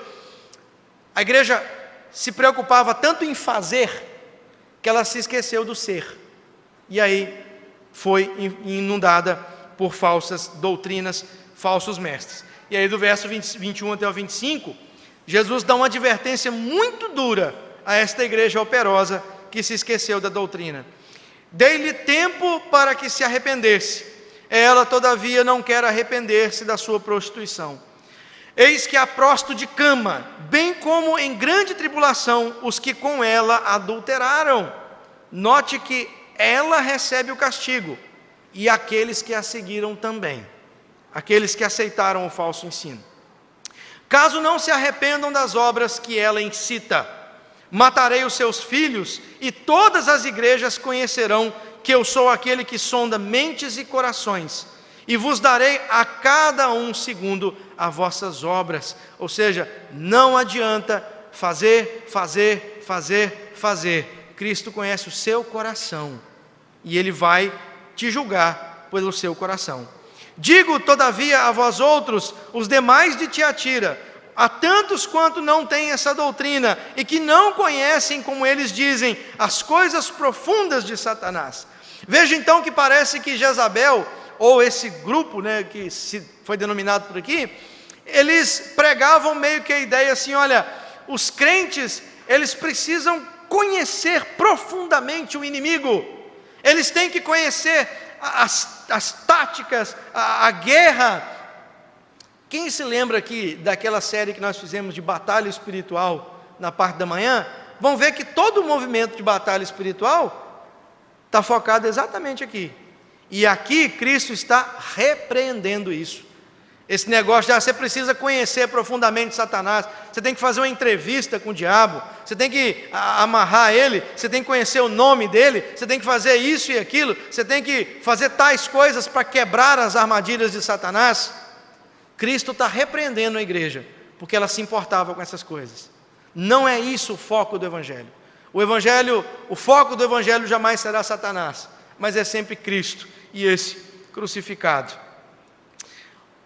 Speaker 1: a igreja se preocupava tanto em fazer, que ela se esqueceu do ser. E aí foi inundada por falsas doutrinas, falsos mestres. E aí do verso 21 até o 25, Jesus dá uma advertência muito dura a esta igreja operosa que se esqueceu da doutrina. Dei-lhe tempo para que se arrependesse. Ela, todavia, não quer arrepender-se da sua prostituição. Eis que a prosto de cama, bem como em grande tribulação, os que com ela adulteraram. Note que ela recebe o castigo, e aqueles que a seguiram também, aqueles que aceitaram o falso ensino. Caso não se arrependam das obras que ela incita, matarei os seus filhos, e todas as igrejas conhecerão que eu sou aquele que sonda mentes e corações, e vos darei a cada um segundo as vossas obras. Ou seja, não adianta fazer. Cristo conhece o seu coração, e Ele vai te julgar pelo seu coração. Digo, todavia, a vós outros, os demais de Tiatira, a tantos quanto não têm essa doutrina, e que não conhecem, como eles dizem, as coisas profundas de Satanás. Veja então que parece que Jezabel, ou esse grupo, que foi denominado por aqui, eles pregavam meio que a ideia assim: olha, os crentes, eles precisam conhecer profundamente o inimigo, eles têm que conhecer as táticas, a guerra. Quem se lembra aqui daquela série que nós fizemos de batalha espiritual na parte da manhã? Vão ver que todo o movimento de batalha espiritual está focado exatamente aqui. E aqui Cristo está repreendendo isso. Esse negócio de você precisa conhecer profundamente Satanás, você tem que fazer uma entrevista com o diabo, você tem que amarrar ele, você tem que conhecer o nome dele, você tem que fazer isso e aquilo, você tem que fazer tais coisas para quebrar as armadilhas de Satanás. Cristo está repreendendo a igreja, porque ela se importava com essas coisas. Não é isso o foco do Evangelho. O foco do Evangelho jamais será Satanás, mas é sempre Cristo e esse crucificado.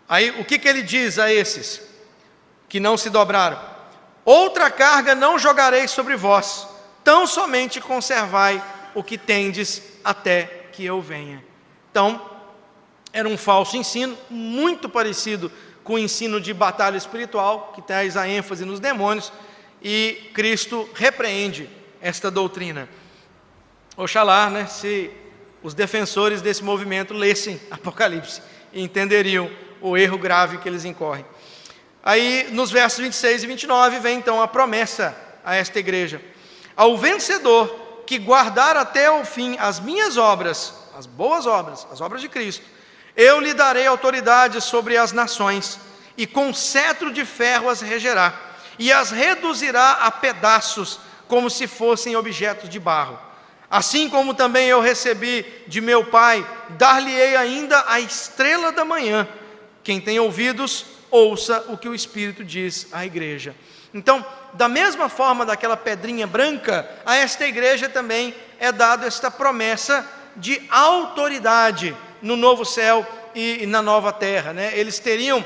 Speaker 1: Aí o que ele diz a esses que não se dobraram? Outra carga não jogarei sobre vós, tão somente conservai o que tendes até que eu venha. Então, era um falso ensino, muito parecido com o ensino de batalha espiritual, que traz a ênfase nos demônios, e Cristo repreende esta doutrina. Oxalá, se os defensores desse movimento lessem Apocalipse e entenderiam o erro grave que eles incorrem. Aí, nos versos 26 e 29, vem então a promessa a esta igreja: ao vencedor que guardar até o fim as minhas obras, as boas obras, as obras de Cristo, eu lhe darei autoridade sobre as nações, e com cetro de ferro as regerá, e as reduzirá a pedaços, como se fossem objetos de barro. Assim como também eu recebi de meu Pai, dar-lhe-ei ainda a estrela da manhã. Quem tem ouvidos, ouça o que o Espírito diz à igreja. Então, da mesma forma daquela pedrinha branca, a esta igreja também é dada esta promessa de autoridade no novo céu e na nova terra. Eles teriam,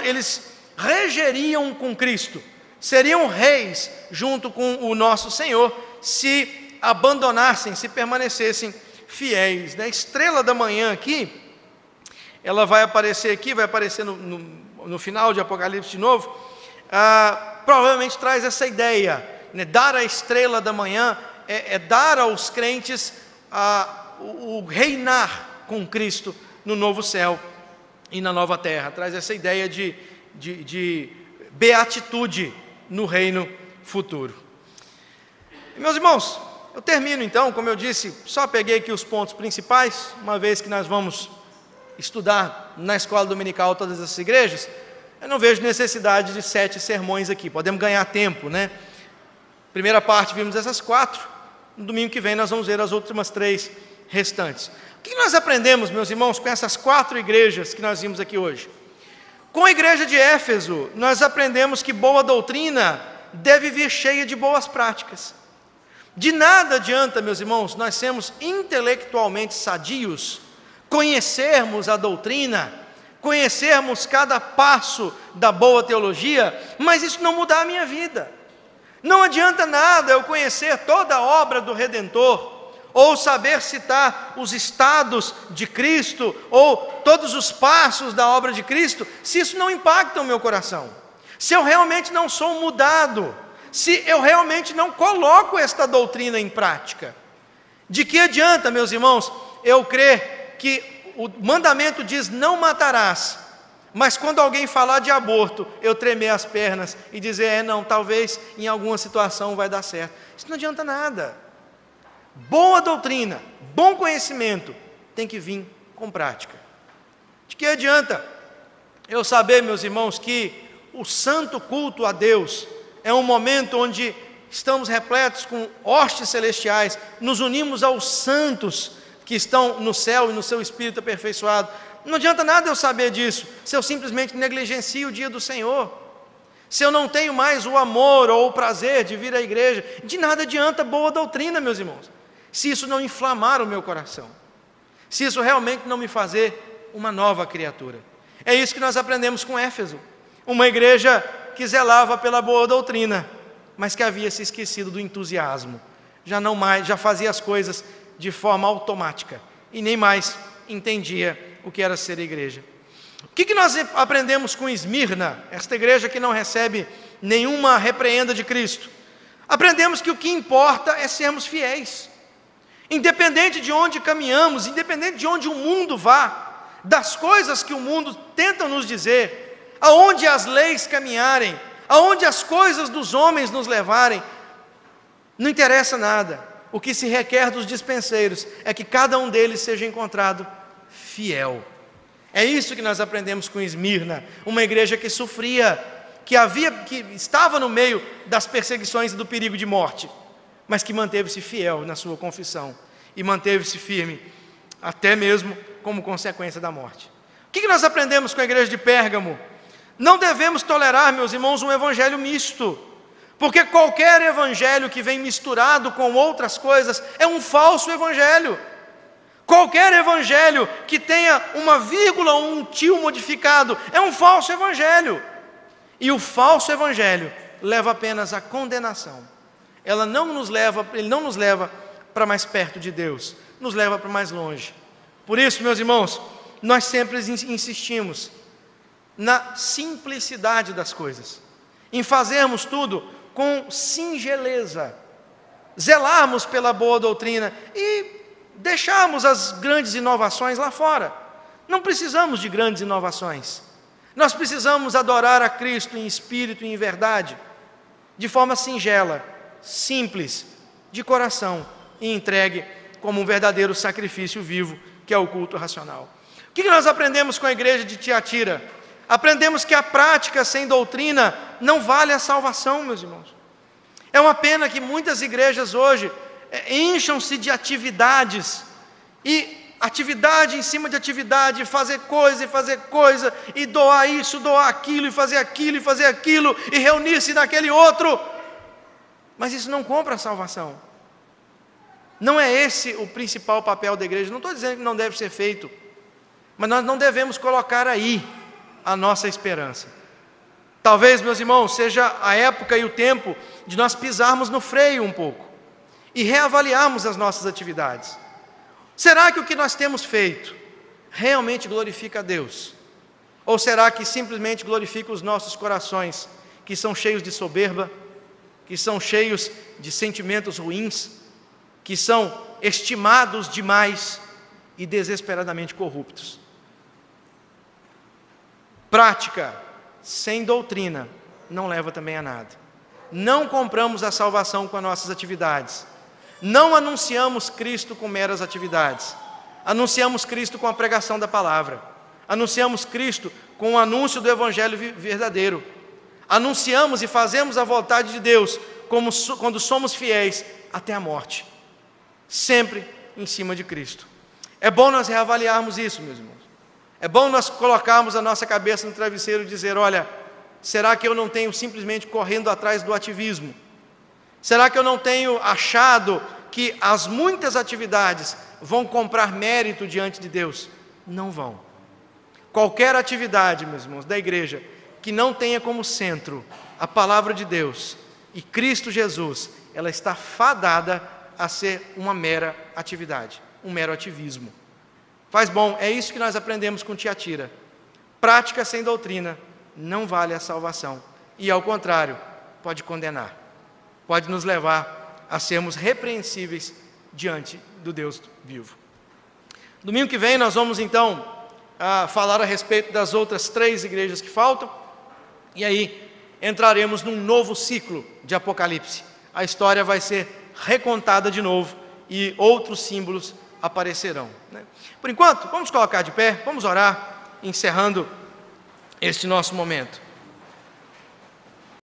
Speaker 1: eles regeriam com Cristo, seriam reis junto com o nosso Senhor, se abandonassem, se permanecessem fiéis. A estrela da manhã aqui, ela vai aparecer aqui, vai aparecer no final de Apocalipse de novo, provavelmente traz essa ideia, dar a estrela da manhã é dar aos crentes o reinar com Cristo no novo céu e na nova terra, traz essa ideia de beatitude no reino futuro. E, meus irmãos, eu termino então, como eu disse, só peguei aqui os pontos principais, uma vez que nós vamos estudar na escola dominical todas essas igrejas, eu não vejo necessidade de 7 sermões aqui, podemos ganhar tempo, Primeira parte vimos essas 4, no domingo que vem nós vamos ver as últimas 3 restantes. O que nós aprendemos, meus irmãos, com essas 4 igrejas que nós vimos aqui hoje? Com a igreja de Éfeso, nós aprendemos que boa doutrina deve vir cheia de boas práticas. De nada adianta, meus irmãos, nós sermos intelectualmente sadios, conhecermos a doutrina, conhecermos cada passo da boa teologia, mas isso não mudar a minha vida. Não adianta nada eu conhecer toda a obra do Redentor, ou saber citar os estados de Cristo, ou todos os passos da obra de Cristo, se isso não impacta o meu coração, se eu realmente não sou mudado, se eu realmente não coloco esta doutrina em prática? De que adianta, meus irmãos, eu crer que o mandamento diz não matarás, mas quando alguém falar de aborto, eu tremer as pernas e dizer, não, talvez em alguma situação vai dar certo? Isso não adianta nada. Boa doutrina, bom conhecimento, tem que vir com prática. De que adianta eu saber, meus irmãos, que o santo culto a Deus é um momento onde estamos repletos com hostes celestiais, nos unimos aos santos que estão no céu e no seu espírito aperfeiçoado. Não adianta nada eu saber disso, se eu simplesmente negligencio o dia do Senhor, se eu não tenho mais o amor ou o prazer de vir à igreja. De nada adianta boa doutrina, meus irmãos, se isso não inflamar o meu coração, se isso realmente não me fazer uma nova criatura. É isso que nós aprendemos com Éfeso, uma igreja que zelava pela boa doutrina, mas que havia se esquecido do entusiasmo, já fazia as coisas de forma automática, e nem mais entendia o que era ser igreja. O que nós aprendemos com Esmirna, esta igreja que não recebe nenhuma repreenda de Cristo? Aprendemos que o que importa é sermos fiéis, independente de onde caminhamos, independente de onde o mundo vá, das coisas que o mundo tenta nos dizer, aonde as leis caminharem, aonde as coisas dos homens nos levarem, não interessa nada. O que se requer dos dispenseiros é que cada um deles seja encontrado fiel. É isso que nós aprendemos com Esmirna, uma igreja que sofria, que estava no meio das perseguições e do perigo de morte, mas que manteve-se fiel na sua confissão e manteve-se firme, até mesmo como consequência da morte. O que nós aprendemos com a igreja de Pérgamo? Não devemos tolerar, meus irmãos, um evangelho misto, porque qualquer evangelho que vem misturado com outras coisas é um falso evangelho. Qualquer evangelho que tenha uma vírgula ou um tio modificado é um falso evangelho. E o falso evangelho leva apenas à condenação. Ele não nos leva para mais perto de Deus, nos leva para mais longe. Por isso, meus irmãos, nós sempre insistimos na simplicidade das coisas, em fazermos tudo com singeleza, zelarmos pela boa doutrina e deixarmos as grandes inovações lá fora. Não precisamos de grandes inovações, nós precisamos adorar a Cristo em espírito e em verdade, de forma singela, simples, de coração e entregue como um verdadeiro sacrifício vivo, que é o culto racional. O que nós aprendemos com a igreja de Tiatira? Aprendemos que a prática sem doutrina não vale a salvação, meus irmãos. É uma pena que muitas igrejas hoje encham-se de atividades, e atividade em cima de atividade, fazer coisa, e doar isso, doar aquilo, e fazer aquilo, e reunir-se naquele outro, mas isso não compra a salvação. Não é esse o principal papel da igreja. Não estou dizendo que não deve ser feito, mas nós não devemos colocar aí a nossa esperança. Talvez, meus irmãos, seja a época e o tempo de nós pisarmos no freio um pouco e reavaliarmos as nossas atividades. Será que o que nós temos feito realmente glorifica a Deus? Ou será que simplesmente glorifica os nossos corações, que são cheios de soberba, que são cheios de sentimentos ruins, que são estimados demais e desesperadamente corruptos? Prática sem doutrina não leva também a nada. Não compramos a salvação com as nossas atividades. Não anunciamos Cristo com meras atividades. Anunciamos Cristo com a pregação da palavra. Anunciamos Cristo com o anúncio do evangelho verdadeiro. Anunciamos e fazemos a vontade de Deus quando somos fiéis até a morte, sempre em cima de Cristo. É bom nós reavaliarmos isso, meus irmãos. É bom nós colocarmos a nossa cabeça no travesseiro e dizer, olha, será que eu não tenho simplesmente correndo atrás do ativismo? Será que eu não tenho achado que as muitas atividades vão comprar mérito diante de Deus? Não vão. Qualquer atividade, meus irmãos, da igreja, que não tenha como centro a palavra de Deus e Cristo Jesus, ela está fadada a ser uma mera atividade, um mero ativismo. Faz bom, é isso que nós aprendemos com Tiatira. Prática sem doutrina não vale a salvação. e, ao contrário, pode condenar, pode nos levar a sermos repreensíveis diante do Deus vivo. Domingo que vem nós vamos então falar a respeito das outras 3 igrejas que faltam, e aí entraremos num novo ciclo de Apocalipse. A história vai ser recontada de novo e outros símbolos aparecerão, né? Por enquanto, vamos colocar de pé, vamos orar, encerrando este nosso momento.